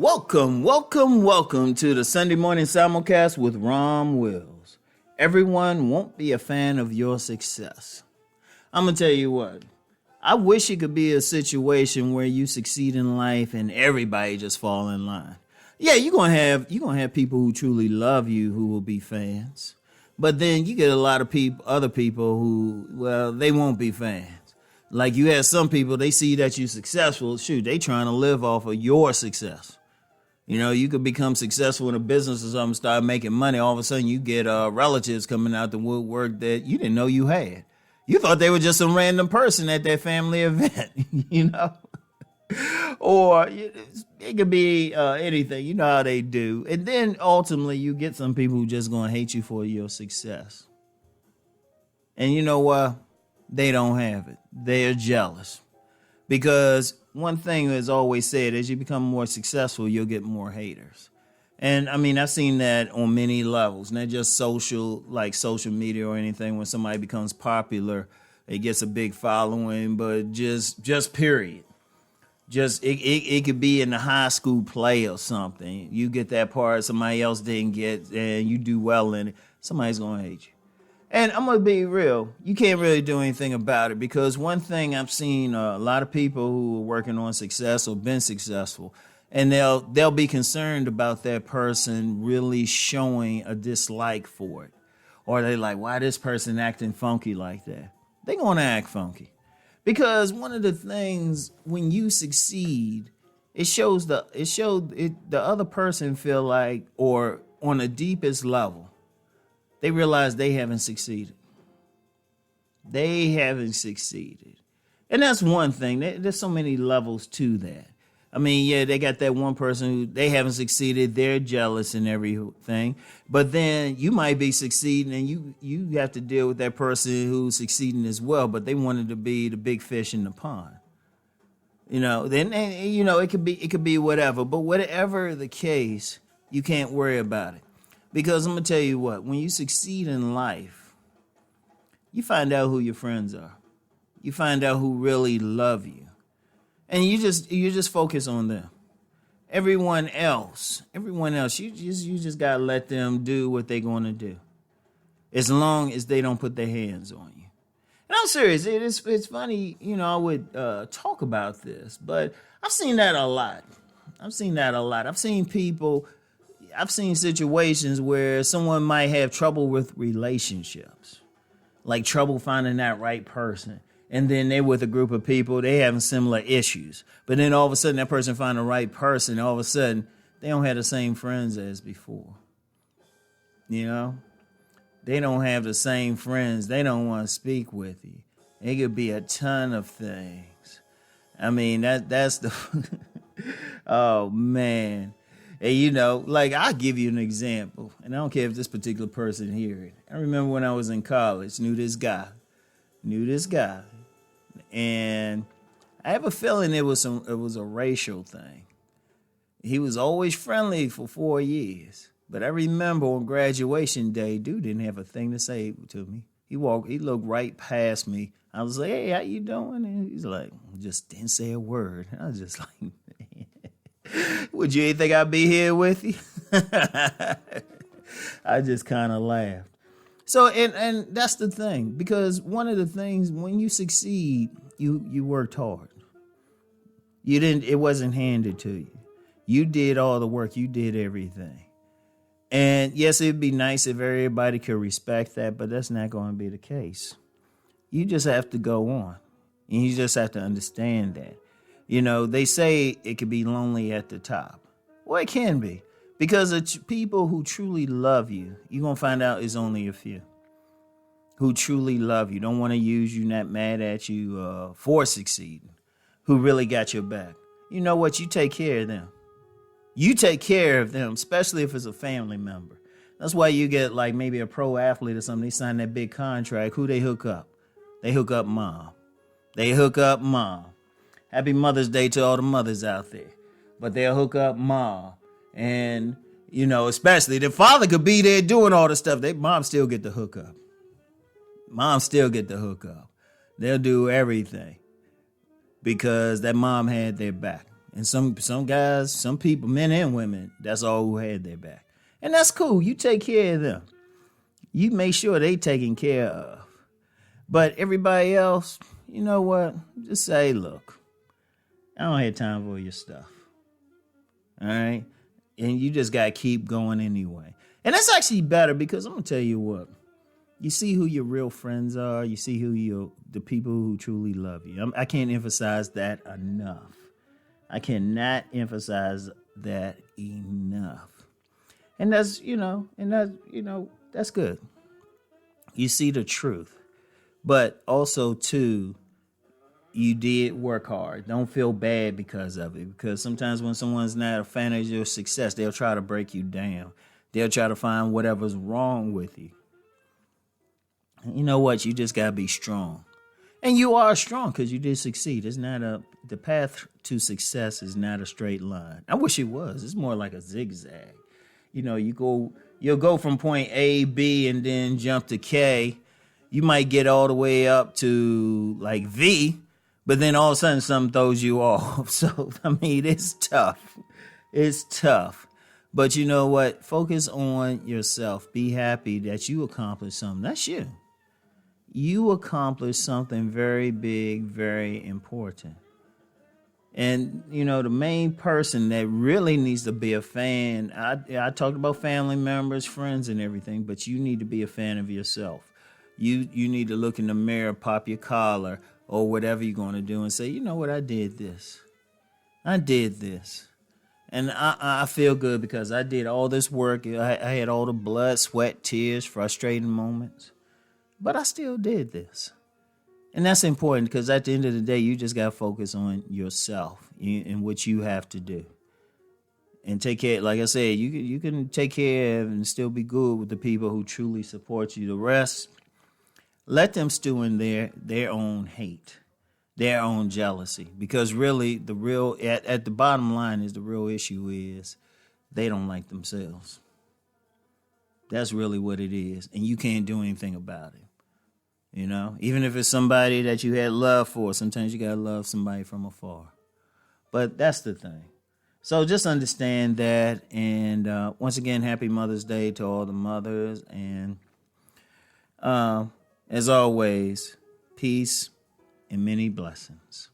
Welcome to the Sunday morning simulcast with Rom Wills. Everyone won't be a fan of your success. I'm gonna tell you what. I wish it could be a situation where you succeed in life and everybody just fall in line. Yeah, you're gonna have people who truly love you who will be fans, but then you get a lot of other people who, well, they won't be fans. Like you have some people, they see that you're successful. Shoot, they trying to live off of your success. You know, you could become successful in a business or something, start making money. All of a sudden, you get relatives coming out the woodwork that you didn't know you had. You thought they were just some random person at that family event, you know? Or it could be anything. You know how they do. And then ultimately, you get some people who just going to hate you for your success. And you know what? They don't have it. They're jealous. Because one thing is always said, as you become more successful, you'll get more haters. And I mean, I've seen that on many levels, not just social media or anything. When somebody becomes popular, it gets a big following, but just period. Just it could be in the high school play or something. You get that part somebody else didn't get, and you do well in it. Somebody's gonna hate you. And I'm going to be real. You can't really do anything about it because one thing I've seen a lot of people who are working on success or been successful, and they'll be concerned about that person really showing a dislike for it. Or they're like, why this person acting funky like that? They're going to act funky. Because one of the things when you succeed, it shows the other person feel like, or on the deepest level, they realize they haven't succeeded. They haven't succeeded. And that's one thing. There's so many levels to that. I mean, yeah, they got that one person who they haven't succeeded. They're jealous and everything. But then you might be succeeding and you have to deal with that person who's succeeding as well. But they wanted to be the big fish in the pond. You know, then, you know, it could be whatever. But whatever the case, you can't worry about it. Because I'm going to tell you what, when you succeed in life, you find out who your friends are. You find out who really love you. And you just focus on them. Everyone else, you just got to let them do what they're going to do. As long as they don't put their hands on you. And I'm serious, it's funny, you know, I would talk about this, but I've seen that a lot. I've seen situations where someone might have trouble with relationships, like trouble finding that right person. And then they're with a group of people, they having similar issues. But then all of a sudden that person find the right person. All of a sudden they don't have the same friends as before. You know, they don't have the same friends. They don't want to speak with you. It could be a ton of things. I mean, that's the, oh man. And, you know, like, I'll give you an example, and I don't care if this particular person hear it. I remember when I was in college, knew this guy, and I have a feeling it was a racial thing. He was always friendly for 4 years, but I remember on graduation day, dude didn't have a thing to say to me. He looked right past me. I was like, hey, how you doing? And he's like, just didn't say a word. I was just like, would you think I'd be here with you? I just kind of laughed. So, and that's the thing, because one of the things when you succeed, you worked hard. It wasn't handed to you. You did all the work. You did everything. And yes, it'd be nice if everybody could respect that, but that's not going to be the case. You just have to go on, and you just have to understand that. You know, they say it could be lonely at the top. Well, it can be. Because of people who truly love you, you're going to find out it's only a few. Who truly love you, don't want to use you, not mad at you for succeeding. Who really got your back. You know what? You take care of them. You take care of them, especially if it's a family member. That's why you get like maybe a pro athlete or something. They sign that big contract. Who they hook up? They hook up mom. Happy Mother's Day to all the mothers out there. But they'll hook up mom. And, you know, especially the father could be there doing all the stuff. Mom still get the hookup. They'll do everything because that mom had their back. And some guys, some people, men and women, that's all who had their back. And that's cool. You take care of them. You make sure they taken care of. But everybody else, you know what? Just say, look, I don't have time for your stuff. All right? And you just got to keep going anyway. And that's actually better because I'm going to tell you what. You see who your real friends are. You see who the people who truly love you. I can't emphasize that enough. I cannot emphasize that enough. And that's good. You see the truth. But also, too, you did work hard. Don't feel bad because of it. Because sometimes when someone's not a fan of your success, they'll try to break you down. They'll try to find whatever's wrong with you. You know what? You just got to be strong. And you are strong because you did succeed. The path to success is not a straight line. I wish it was. It's more like a zigzag. You know, you'll go from point A, B, and then jump to K. You might get all the way up to like V, but then all of a sudden something throws you off. So, I mean, it's tough. It's tough. But you know what? Focus on yourself. Be happy that you accomplished something. That's you. You accomplished something very big, very important. And, you know, the main person that really needs to be a fan, I talked about family members, friends, and everything, but you need to be a fan of yourself. You need to look in the mirror, pop your collar, or whatever you're going to do and say, you know what, I did this. I did this. And I feel good because I did all this work. I had all the blood, sweat, tears, frustrating moments. But I still did this. And that's important because at the end of the day, you just got to focus on yourself and what you have to do. And take care, like I said, you can take care of and still be good with the people who truly support you. The rest, let them stew in their own hate, their own jealousy. Because really, at the bottom line is the real issue is they don't like themselves. That's really what it is. And you can't do anything about it. You know, even if it's somebody that you had love for, sometimes you got to love somebody from afar. But that's the thing. So just understand that. And once again, happy Mother's Day to all the mothers. And as always, peace and many blessings.